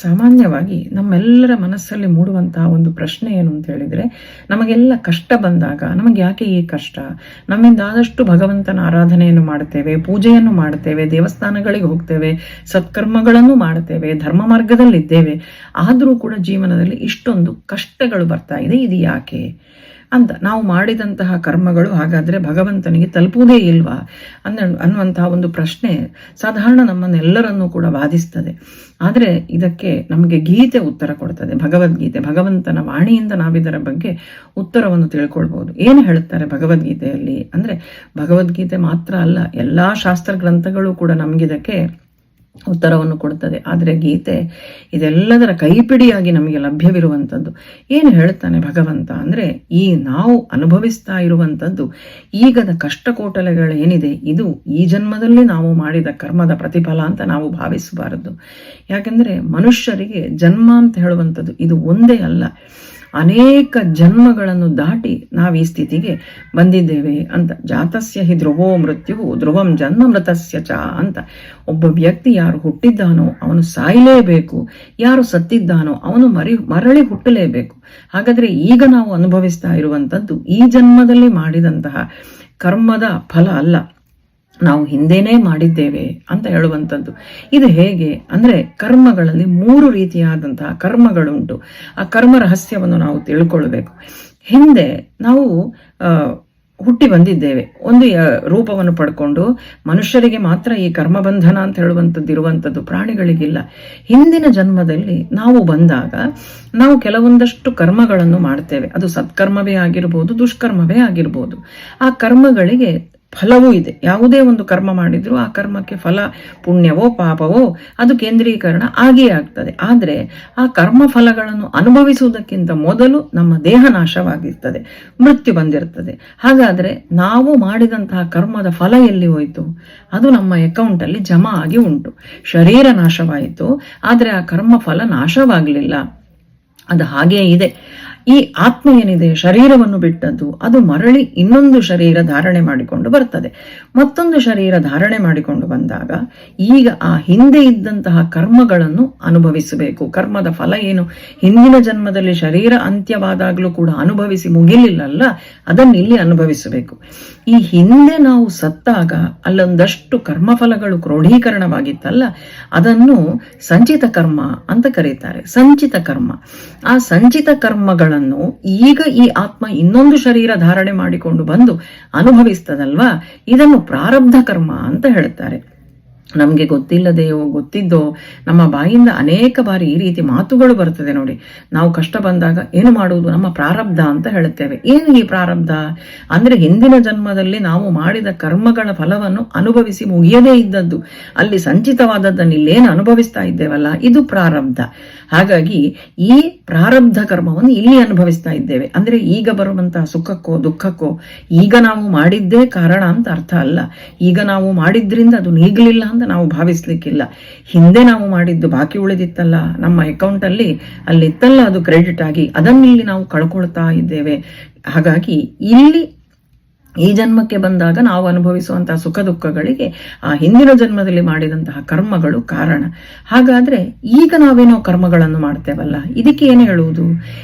ಸಾಮಾನ್ಯವಾಗಿ ನಮ್ಮೆಲ್ಲರ ಮನಸ್ಸಲ್ಲಿ ಮೂಡುವಂತಹ ಒಂದು ಪ್ರಶ್ನೆ ಏನು ಅಂತ ಹೇಳಿದ್ರೆ, ನಮಗೆಲ್ಲ ಕಷ್ಟ ಬಂದಾಗ ನಮಗೆ ಯಾಕೆ ಈ ಕಷ್ಟ? ನಮ್ಮಿಂದ ಆದಷ್ಟು ಭಗವಂತನ ಆರಾಧನೆಯನ್ನು ಮಾಡ್ತೇವೆ, ಪೂಜೆಯನ್ನು ಮಾಡ್ತೇವೆ, ದೇವಸ್ಥಾನಗಳಿಗೆ ಹೋಗ್ತೇವೆ, ಸತ್ಕರ್ಮಗಳನ್ನು ಮಾಡ್ತೇವೆ, ಧರ್ಮ ಮಾರ್ಗದಲ್ಲಿದ್ದೇವೆ. ಆದರೂ ಕೂಡ ಜೀವನದಲ್ಲಿ ಇಷ್ಟೊಂದು ಕಷ್ಟಗಳು ಬರ್ತಾ ಇದೆ, ಇದು ಯಾಕೆ ಅಂತ. ನಾವು ಮಾಡಿದಂತಹ ಕರ್ಮಗಳು ಹಾಗಾದರೆ ಭಗವಂತನಿಗೆ ತಲುಪುವುದೇ ಇಲ್ವಾ ಅನ್ನುವಂತಹ ಒಂದು ಪ್ರಶ್ನೆ ಸಾಧಾರಣ ನಮ್ಮನ್ನೆಲ್ಲರನ್ನೂ ಕೂಡ ಬಾಧಿಸ್ತದೆ. ಆದರೆ ಇದಕ್ಕೆ ನಮಗೆ ಗೀತೆ ಉತ್ತರ ಕೊಡ್ತದೆ, ಭಗವದ್ಗೀತೆ, ಭಗವಂತನ ವಾಣಿಯಿಂದ ನಾವಿದರ ಬಗ್ಗೆ ಉತ್ತರವನ್ನು ತಿಳ್ಕೊಳ್ಬೋದು. ಏನು ಹೇಳುತ್ತಾರೆ ಭಗವದ್ಗೀತೆಯಲ್ಲಿ ಅಂದರೆ, ಭಗವದ್ಗೀತೆ ಮಾತ್ರ ಅಲ್ಲ, ಎಲ್ಲ ಶಾಸ್ತ್ರ ಗ್ರಂಥಗಳು ಕೂಡ ನಮಗಿದಕ್ಕೆ ಉತ್ತರವನ್ನು ಕೊಡುತ್ತದೆ. ಆದರೆ ಗೀತೆ ಇದೆಲ್ಲದರ ಕೈಪಿಡಿಯಾಗಿ ನಮಗೆ ಲಭ್ಯವಿರುವಂಥದ್ದು. ಏನು ಹೇಳ್ತಾನೆ ಭಗವಂತ ಅಂದರೆ, ಈ ನಾವು ಅನುಭವಿಸ್ತಾ ಇರುವಂಥದ್ದು ಈಗದ ಕಷ್ಟಕೋಟಲೆಗಳೇನಿದೆ, ಇದು ಈ ಜನ್ಮದಲ್ಲಿ ನಾವು ಮಾಡಿದ ಕರ್ಮದ ಪ್ರತಿಫಲ ಅಂತ ನಾವು ಭಾವಿಸಬಾರದು. ಯಾಕೆಂದರೆ ಮನುಷ್ಯರಿಗೆ ಜನ್ಮ ಅಂತ ಹೇಳುವಂಥದ್ದು ಇದು ಒಂದೇ ಅಲ್ಲ, ಅನೇಕ ಜನ್ಮಗಳನ್ನು ದಾಟಿ ನಾವು ಈ ಸ್ಥಿತಿಗೆ ಬಂದಿದ್ದೇವೆ ಅಂತ. ಜಾತಸ್ಯ ಹಿ ಧ್ರುವೋ ಮೃತ್ಯು ಧ್ರುವಂ ಜನ್ಮ ಮೃತಸ್ಯ ಚ ಅಂತ. ಒಬ್ಬ ವ್ಯಕ್ತಿ ಯಾರು ಹುಟ್ಟಿದ್ದಾನೋ ಅವನು ಸಾಯಲೇಬೇಕು, ಯಾರು ಸತ್ತಿದ್ದಾನೋ ಅವನು ಮರಳಿ ಹುಟ್ಟಲೇಬೇಕು. ಹಾಗಾದರೆ ಈಗ ನಾವು ಅನುಭವಿಸ್ತಾ ಇರುವಂಥದ್ದು ಈ ಜನ್ಮದಲ್ಲಿ ಮಾಡಿದಂತಹ ಕರ್ಮದ ಫಲ ಅಲ್ಲ, ನಾವು ಹಿಂದೆನೇ ಮಾಡಿದ್ದೇವೆ ಅಂತ ಹೇಳುವಂಥದ್ದು. ಇದು ಹೇಗೆ ಅಂದರೆ, ಕರ್ಮಗಳಲ್ಲಿ 3 ರೀತಿಯಾದಂತಹ ಕರ್ಮಗಳುಂಟು. ಆ ಕರ್ಮ ರಹಸ್ಯವನ್ನು ನಾವು ತಿಳ್ಕೊಳ್ಬೇಕು. ಹಿಂದೆ ನಾವು ಹುಟ್ಟಿ ಬಂದಿದ್ದೇವೆ, ಒಂದು ರೂಪವನ್ನು ಪಡ್ಕೊಂಡು. ಮನುಷ್ಯರಿಗೆ ಮಾತ್ರ ಈ ಕರ್ಮಬಂಧನ ಅಂತ ಹೇಳುವಂಥದ್ದು ಇರುವಂಥದ್ದು, ಪ್ರಾಣಿಗಳಿಗಿಲ್ಲ. ಹಿಂದಿನ ಜನ್ಮದಲ್ಲಿ ನಾವು ಬಂದಾಗ ನಾವು ಕೆಲವೊಂದಷ್ಟು ಕರ್ಮಗಳನ್ನು ಮಾಡ್ತೇವೆ. ಅದು ಸತ್ಕರ್ಮವೇ ಆಗಿರ್ಬೋದು, ದುಷ್ಕರ್ಮವೇ ಆಗಿರ್ಬೋದು. ಆ ಕರ್ಮಗಳಿಗೆ ಫಲವೂ ಇದೆ. ಯಾವುದೇ ಒಂದು ಕರ್ಮ ಮಾಡಿದ್ರು ಆ ಕರ್ಮಕ್ಕೆ ಫಲ, ಪುಣ್ಯವೋ ಪಾಪವೋ, ಅದು ಕೇಂದ್ರೀಕರಣ ಆಗೇ ಆಗ್ತದೆ. ಆದರೆ ಆ ಕರ್ಮ ಫಲಗಳನ್ನು ಅನುಭವಿಸುವುದಕ್ಕಿಂತ ಮೊದಲು ನಮ್ಮ ದೇಹ ನಾಶವಾಗಿರ್ತದೆ, ಮೃತ್ಯು ಬಂದಿರ್ತದೆ. ಹಾಗಾದರೆ ನಾವು ಮಾಡಿದಂತಹ ಕರ್ಮದ ಫಲ ಎಲ್ಲಿ ಹೋಯಿತು? ಅದು ನಮ್ಮ ಅಕೌಂಟಲ್ಲಿ ಜಮಾ ಆಗಿ ಉಂಟು. ಶರೀರ ನಾಶವಾಯಿತು, ಆದರೆ ಆ ಕರ್ಮ ಫಲ ನಾಶವಾಗಲಿಲ್ಲ, ಅದು ಹಾಗೇ ಇದೆ. ಈ ಆತ್ಮ ಏನಿದೆ, ಶರೀರವನ್ನು ಬಿಟ್ಟದ್ದು, ಅದು ಮರಳಿ ಇನ್ನೊಂದು ಶರೀರ ಧಾರಣೆ ಮಾಡಿಕೊಂಡು ಬರ್ತದೆ. ಮತ್ತೊಂದು ಶರೀರ ಧಾರಣೆ ಮಾಡಿಕೊಂಡು ಬಂದಾಗ ಈಗ ಆ ಹಿಂದೆ ಇದ್ದಂತಹ ಕರ್ಮಗಳನ್ನು ಅನುಭವಿಸಬೇಕು. ಕರ್ಮದ ಫಲ ಏನು? ಹಿಂದಿನ ಜನ್ಮದಲ್ಲಿ ಶರೀರ ಅಂತ್ಯವಾದಾಗಲೂ ಕೂಡ ಅನುಭವಿಸಿ ಮುಗಿಲಿಲ್ಲಲ್ಲ, ಅದನ್ನು ಇಲ್ಲಿ ಅನುಭವಿಸಬೇಕು. ಈ ಹಿಂದೆ ನಾವು ಸತ್ತಾಗ ಅಲ್ಲೊಂದಷ್ಟು ಕರ್ಮಫಲಗಳು ಕ್ರೋಢೀಕರಣವಾಗಿತ್ತಲ್ಲ, ಅದನ್ನು ಸಂಚಿತ ಕರ್ಮ ಅಂತ ಕರೀತಾರೆ. ಸಂಚಿತ ಕರ್ಮ. ಆ ಸಂಚಿತ ಕರ್ಮಗಳನ್ನು ಈಗ ಈ ಆತ್ಮ ಇನ್ನೊಂದು ಶರೀರ ಧಾರಣೆ ಮಾಡಿಕೊಂಡು ಬಂದು ಅನುಭವಿಸ್ತದಲ್ವಾ, ಇದನ್ನು ಪ್ರಾರಬ್ಧ ಕರ್ಮ ಅಂತ ಹೇಳ್ತಾರೆ. ನಮಗೆ ಗೊತ್ತಿಲ್ಲದೆಯೋ ಗೊತ್ತಿದ್ದೋ ನಮ್ಮ ಬಾಯಿಂದ ಅನೇಕ ಬಾರಿ ಈ ರೀತಿ ಮಾತುಗಳು ಬರ್ತದೆ ನೋಡಿ. ನಾವು ಕಷ್ಟ ಬಂದಾಗ ಏನು ಮಾಡುವುದು? ನಮ್ಮ ಪ್ರಾರಬ್ಧ ಅಂತ ಹೇಳುತ್ತೇವೆ. ಏನು ಈ ಪ್ರಾರಬ್ಧ ಅಂದರೆ, ಹಿಂದಿನ ಜನ್ಮದಲ್ಲಿ ನಾವು ಮಾಡಿದ ಕರ್ಮಗಳ ಫಲವನ್ನು ಅನುಭವಿಸಿ ಮುಗಿಯದೇ ಇದ್ದದ್ದು, ಅಲ್ಲಿ ಸಂಚಿತವಾದದ್ದನ್ನು ಇಲ್ಲೇನು ಅನುಭವಿಸ್ತಾ ಇದ್ದೇವಲ್ಲ, ಇದು ಪ್ರಾರಬ್ಧ. ಹಾಗಾಗಿ ಈ ಪ್ರಾರಬ್ಧ ಕರ್ಮವನ್ನು ಇಲ್ಲಿ ಅನುಭವಿಸ್ತಾ ಇದ್ದೇವೆ. ಅಂದರೆ ಈಗ ಬರುವಂತಹ ಸುಖಕ್ಕೋ ದುಃಖಕ್ಕೋ ಈಗ ನಾವು ಮಾಡಿದ್ದೇ ಕಾರಣ ಅಂತ ಅರ್ಥ ಅಲ್ಲ. ಈಗ ನಾವು ಮಾಡಿದ್ರಿಂದ ಅದು ನೀಗಲಿಲ್ಲ ಅಂತ ನಾವು ಭಾವಿಸ್ಲಿಕ್ಕಿಲ್ಲ. ಹಿಂದೆ ನಾವು ಮಾಡಿದ್ದು ಬಾಕಿ ಉಳಿದಿತ್ತಲ್ಲ ನಮ್ಮ ಅಕೌಂಟಲ್ಲಿ, ಅಲ್ಲಿತ್ತಲ್ಲ ಅದು ಕ್ರೆಡಿಟ್ ಆಗಿ, ಅದನ್ನಿಲ್ಲಿ ನಾವು ಕಳ್ಕೊಳ್ತಾ ಇದ್ದೇವೆ. ಹಾಗಾಗಿ ಇಲ್ಲಿ ಈ ಜನ್ಮಕ್ಕೆ ಬಂದಾಗ ನಾವು ಅನುಭವಿಸುವಂತಹ ಸುಖ ದುಃಖಗಳಿಗೆ ಆ ಹಿಂದಿನ ಜನ್ಮದಲ್ಲಿ ಮಾಡಿದಂತಹ ಕರ್ಮಗಳು ಕಾರಣ. ಹಾಗಾದ್ರೆ ಈಗ ನಾವೇನೋ ಕರ್ಮಗಳನ್ನು ಮಾಡ್ತೇವಲ್ಲ, ಇದಕ್ಕೆ ಏನು ಹೇಳುವುದು?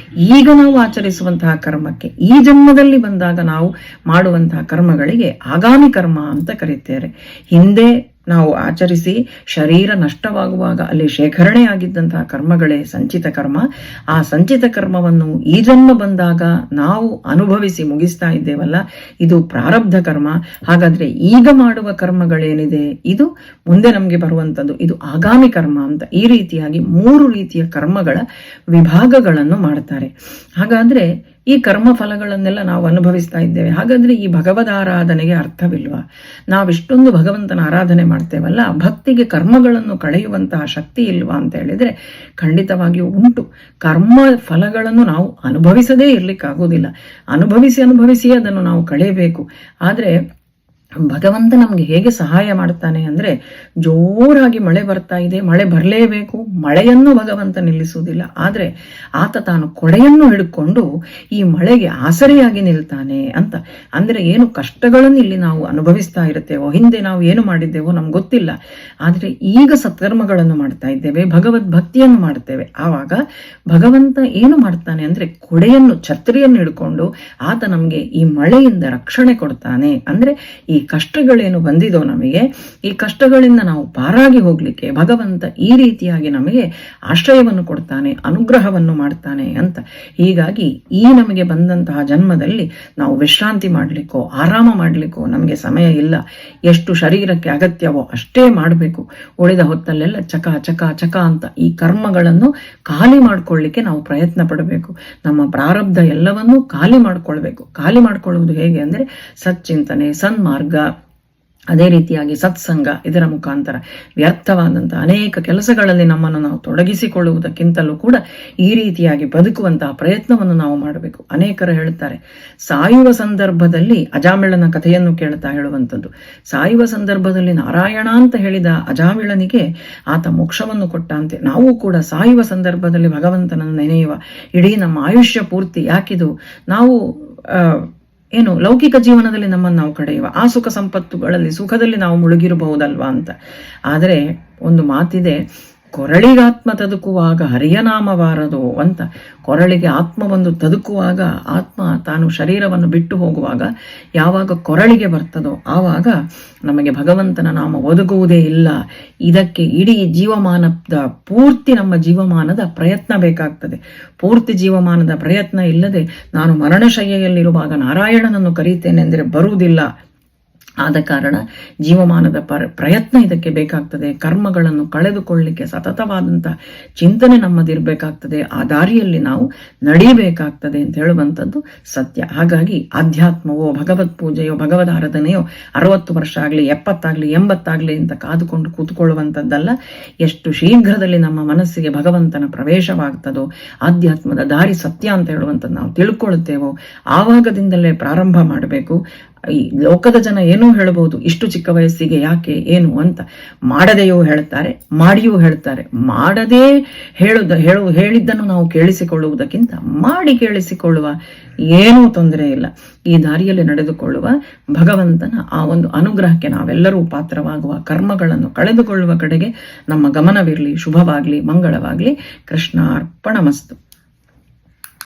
ಈಗ ನಾವು ಆಚರಿಸುವಂತಹ ಕರ್ಮಕ್ಕೆ ಈ ಜನ್ಮದಲ್ಲಿ ಬಂದಾಗ ನಾವು ಮಾಡುವಂತಹ ಕರ್ಮಗಳಿಗೆ ಆಗಾಮಿ ಕರ್ಮ ಅಂತ ಕರೀತಾರೆ. ಹಿಂದೆ ನಾವು ಆಚರಿಸಿ ಶರೀರ ನಷ್ಟವಾಗುವಾಗ ಅಲ್ಲಿ ಶೇಖರಣೆ ಆಗಿದ್ದಂತಹ ಕರ್ಮಗಳೇ ಸಂಚಿತ ಕರ್ಮ. ಆ ಸಂಚಿತ ಕರ್ಮವನ್ನು ಈ ಜನ್ಮ ಬಂದಾಗ ನಾವು ಅನುಭವಿಸಿ ಮುಗಿಸ್ತಾ ಇದ್ದೇವಲ್ಲ, ಇದು ಪ್ರಾರಬ್ಧ ಕರ್ಮ. ಹಾಗಾದ್ರೆ ಈಗ ಮಾಡುವ ಕರ್ಮಗಳೇನಿದೆ ಇದು ಮುಂದೆ ನಮಗೆ ಬರುವಂಥದ್ದು, ಇದು ಆಗಾಮಿ ಕರ್ಮ ಅಂತ. ಈ ರೀತಿಯಾಗಿ 3 ರೀತಿಯ ಕರ್ಮಗಳ ವಿಭಾಗಗಳನ್ನು ಮಾಡ್ತಾರೆ. ಹಾಗಾದ್ರೆ ಈ ಕರ್ಮ ಫಲಗಳನ್ನೆಲ್ಲ ನಾವು ಅನುಭವಿಸ್ತಾ ಇದ್ದೇವೆ. ಹಾಗಾದ್ರೆ ಈ ಭಗವದ್ ಆರಾಧನೆಗೆ ಅರ್ಥವಿಲ್ವಾ? ನಾವಿಷ್ಟೊಂದು ಭಗವಂತನ ಆರಾಧನೆ ಮಾಡ್ತೇವಲ್ಲ, ಭಕ್ತಿಗೆ ಕರ್ಮಗಳನ್ನು ಕಳೆಯುವಂತಹ ಶಕ್ತಿ ಇಲ್ವಾ ಅಂತ ಹೇಳಿದ್ರೆ ಖಂಡಿತವಾಗಿಯೂ ಉಂಟು. ಕರ್ಮ ಫಲಗಳನ್ನು ನಾವು ಅನುಭವಿಸದೇ ಇರ್ಲಿಕ್ಕಾಗೋದಿಲ್ಲ. ಅನುಭವಿಸಿ ಅದನ್ನು ನಾವು ಕಳೆಯಬೇಕು. ಆದರೆ ಭಗವಂತ ನಮ್ಗೆ ಹೇಗೆ ಸಹಾಯ ಮಾಡ್ತಾನೆ ಅಂದ್ರೆ, ಜೋರಾಗಿ ಮಳೆ ಬರ್ತಾ ಇದೆ, ಮಳೆ ಬರಲೇಬೇಕು, ಮಳೆಯನ್ನು ಭಗವಂತ ನಿಲ್ಲಿಸುವುದಿಲ್ಲ. ಆದ್ರೆ ಆತ ತಾನು ಕೊಡೆಯನ್ನು ಹಿಡ್ಕೊಂಡು ಈ ಮಳೆಗೆ ಆಸರೆಯಾಗಿ ನಿಲ್ತಾನೆ ಅಂತ. ಅಂದ್ರೆ ಏನು ಕಷ್ಟಗಳನ್ನು ಇಲ್ಲಿ ನಾವು ಅನುಭವಿಸ್ತಾ ಇರುತ್ತೇವೋ, ಹಿಂದೆ ನಾವು ಏನು ಮಾಡಿದ್ದೇವೋ ನಮ್ಗೆ ಗೊತ್ತಿಲ್ಲ, ಆದ್ರೆ ಈಗ ಸತ್ಕರ್ಮಗಳನ್ನು ಮಾಡ್ತಾ ಇದ್ದೇವೆ, ಭಗವದ್ ಭಕ್ತಿಯನ್ನು ಮಾಡ್ತೇವೆ. ಆವಾಗ ಭಗವಂತ ಏನು ಮಾಡ್ತಾನೆ ಅಂದ್ರೆ, ಕೊಡೆಯನ್ನು ಛತ್ರಿಯನ್ನು ಹಿಡ್ಕೊಂಡು ಆತ ನಮ್ಗೆ ಈ ಮಳೆಯಿಂದ ರಕ್ಷಣೆ ಕೊಡ್ತಾನೆ. ಅಂದ್ರೆ ಈ ಕಷ್ಟಗಳೇನು ಬಂದಿದೋ ನಮಗೆ, ಈ ಕಷ್ಟಗಳಿಂದ ನಾವು ಪಾರಾಗಿ ಹೋಗ್ಲಿಕ್ಕೆ ಭಗವಂತ ಈ ರೀತಿಯಾಗಿ ನಮಗೆ ಆಶ್ರಯವನ್ನು ಕೊಡ್ತಾನೆ, ಅನುಗ್ರಹವನ್ನು ಮಾಡ್ತಾನೆ ಅಂತ. ಹೀಗಾಗಿ ಈ ನಮಗೆ ಬಂದಂತಹ ಜನ್ಮದಲ್ಲಿ ನಾವು ವಿಶ್ರಾಂತಿ ಮಾಡ್ಲಿಕ್ಕೋ ಆರಾಮ ಮಾಡ್ಲಿಕ್ಕೋ ನಮಗೆ ಸಮಯ ಇಲ್ಲ. ಎಷ್ಟು ಶರೀರಕ್ಕೆ ಅಗತ್ಯವೋ ಅಷ್ಟೇ ಮಾಡಬೇಕು. ಉಳಿದ ಹೊತ್ತಲ್ಲೆಲ್ಲ ಚಕ ಚಕ ಚಕ ಅಂತ ಈ ಕರ್ಮಗಳನ್ನು ಖಾಲಿ ಮಾಡ್ಕೊಳ್ಳಿಕ್ಕೆ ನಾವು ಪ್ರಯತ್ನ ಪಡಬೇಕು. ನಮ್ಮ ಪ್ರಾರಬ್ಧ ಎಲ್ಲವನ್ನೂ ಖಾಲಿ ಮಾಡ್ಕೊಳ್ಬೇಕು. ಖಾಲಿ ಮಾಡ್ಕೊಳ್ಳುವುದು ಹೇಗೆ ಅಂದ್ರೆ, ಸಚ್ಚಿಂತನೆ, ಸನ್ಮಾರ್ಗ, ಅದೇ ರೀತಿಯಾಗಿ ಸತ್ಸಂಗ, ಇದರ ಮುಖಾಂತರ ವ್ಯರ್ಥವಾದಂತಹ ಅನೇಕ ಕೆಲಸಗಳಲ್ಲಿ ನಮ್ಮನ್ನು ನಾವು ತೊಡಗಿಸಿಕೊಳ್ಳುವುದಕ್ಕಿಂತಲೂ ಕೂಡ ಈ ರೀತಿಯಾಗಿ ಬದುಕುವಂತಹ ಪ್ರಯತ್ನವನ್ನು ನಾವು ಮಾಡಬೇಕು. ಅನೇಕರು ಹೇಳ್ತಾರೆ, ಸಾಯುವ ಸಂದರ್ಭದಲ್ಲಿ ಅಜಾಮಿಳನ ಕಥೆಯನ್ನು ಕೇಳ್ತಾ ಹೇಳುವಂಥದ್ದು, ಸಾಯುವ ಸಂದರ್ಭದಲ್ಲಿ ನಾರಾಯಣ ಅಂತ ಹೇಳಿದ ಅಜಾಮಿಳನಿಗೆ ಆತ ಮೋಕ್ಷವನ್ನು ಕೊಟ್ಟಂತೆ. ನಾವು ಕೂಡ ಸಾಯುವ ಸಂದರ್ಭದಲ್ಲಿ ಭಗವಂತನನ್ನು ನೆನೆಯುವ. ಇಡೀ ನಮ್ಮ ಆಯುಷ್ಯ ಪೂರ್ತಿ ಯಾಕಿದು ನಾವು ಏನು ಲೌಕಿಕ ಜೀವನದಲ್ಲಿ ನಮ್ಮನ್ನು ನಾವು ಕಡೆಯುವ, ಆ ಸುಖ ಸಂಪತ್ತುಗಳಲ್ಲಿ ಸುಖದಲ್ಲಿ ನಾವು ಮುಳುಗಿರಬಹುದಲ್ವಾ ಅಂತ. ಆದರೆ ಒಂದು ಮಾತಿದೆ, ಕೊರಳಿಗಾತ್ಮ ತದುಕುವಾಗ ಹರಿಯನಾಮವಾರದು ಅಂತ. ಕೊರಳಿಗೆ ಆತ್ಮ ಒಂದು ತದುಕುವಾಗ, ಆತ್ಮ ತಾನು ಶರೀರವನ್ನು ಬಿಟ್ಟು ಹೋಗುವಾಗ ಯಾವಾಗ ಕೊರಳಿಗೆ ಬರ್ತದೋ ಆವಾಗ ನಮಗೆ ಭಗವಂತನ ನಾಮ ಒದಗುವುದೇ ಇಲ್ಲ. ಇದಕ್ಕೆ ಇಡೀ ಜೀವಮಾನದ ಪೂರ್ತಿ ನಮ್ಮ ಜೀವಮಾನದ ಪ್ರಯತ್ನ ಬೇಕಾಗ್ತದೆ. ಪೂರ್ತಿ ಜೀವಮಾನದ ಪ್ರಯತ್ನ ಇಲ್ಲದೆ ನಾನು ಮರಣಶಯ್ಯೆಯಲ್ಲಿರುವಾಗ ನಾರಾಯಣನನ್ನು ಕರೀತೇನೆ ಅಂದರೆ ಬರುವುದಿಲ್ಲ. ಆದ ಕಾರಣ ಜೀವಮಾನದ ಪ್ರಯತ್ನ ಇದಕ್ಕೆ ಬೇಕಾಗ್ತದೆ. ಕರ್ಮಗಳನ್ನು ಕಳೆದುಕೊಳ್ಳಲಿಕ್ಕೆ ಸತತವಾದಂತಹ ಚಿಂತನೆ ನಮ್ಮದಿರಬೇಕಾಗ್ತದೆ. ಆ ದಾರಿಯಲ್ಲಿ ನಾವು ನಡೀಬೇಕಾಗ್ತದೆ ಅಂತ ಹೇಳುವಂಥದ್ದು ಸತ್ಯ. ಹಾಗಾಗಿ ಆಧ್ಯಾತ್ಮವೋ, ಭಗವತ್ ಪೂಜೆಯೋ, ಭಗವದ್ ಆರಾಧನೆಯೋ 60 ವರ್ಷ ಆಗಲಿ, 70 ಆಗಲಿ, 80 ಆಗಲಿ ಅಂತ ಕಾದುಕೊಂಡು ಕೂತ್ಕೊಳ್ಳುವಂಥದ್ದಲ್ಲ. ಎಷ್ಟು ಶೀಘ್ರದಲ್ಲಿ ನಮ್ಮ ಮನಸ್ಸಿಗೆ ಭಗವಂತನ ಪ್ರವೇಶವಾಗ್ತದೋ, ಆಧ್ಯಾತ್ಮದ ದಾರಿ ಸತ್ಯ ಅಂತ ಹೇಳುವಂಥದ್ದು ನಾವು ತಿಳ್ಕೊಳ್ತೇವೋ, ಆವಾಗದಿಂದಲೇ ಪ್ರಾರಂಭ ಮಾಡಬೇಕು. ಈ ಲೋಕದ ಜನ ಏನೂ ಹೇಳಬಹುದು, ಇಷ್ಟು ಚಿಕ್ಕ ವಯಸ್ಸಿಗೆ ಯಾಕೆ ಏನು ಅಂತ. ಮಾಡದೆಯೂ ಹೇಳ್ತಾರೆ, ಮಾಡಿಯೂ ಹೇಳ್ತಾರೆ. ಮಾಡದೇ ಹೇಳಿದ್ದನ್ನು ನಾವು ಕೇಳಿಸಿಕೊಳ್ಳುವುದಕ್ಕಿಂತ ಮಾಡಿ ಕೇಳಿಸಿಕೊಳ್ಳುವ, ಏನೂ ತೊಂದರೆ ಇಲ್ಲ. ಈ ದಾರಿಯಲ್ಲಿ ನಡೆದುಕೊಳ್ಳುವ ಭಗವಂತನ ಆ ಒಂದು ಅನುಗ್ರಹಕ್ಕೆ ನಾವೆಲ್ಲರೂ ಪಾತ್ರವಾಗುವ, ಕರ್ಮಗಳನ್ನು ಕಳೆದುಕೊಳ್ಳುವ ಕಡೆಗೆ ನಮ್ಮ ಗಮನವಿರಲಿ. ಶುಭವಾಗಲಿ, ಮಂಗಳವಾಗಲಿ. ಕೃಷ್ಣಾರ್ಪಣಮಸ್ತು.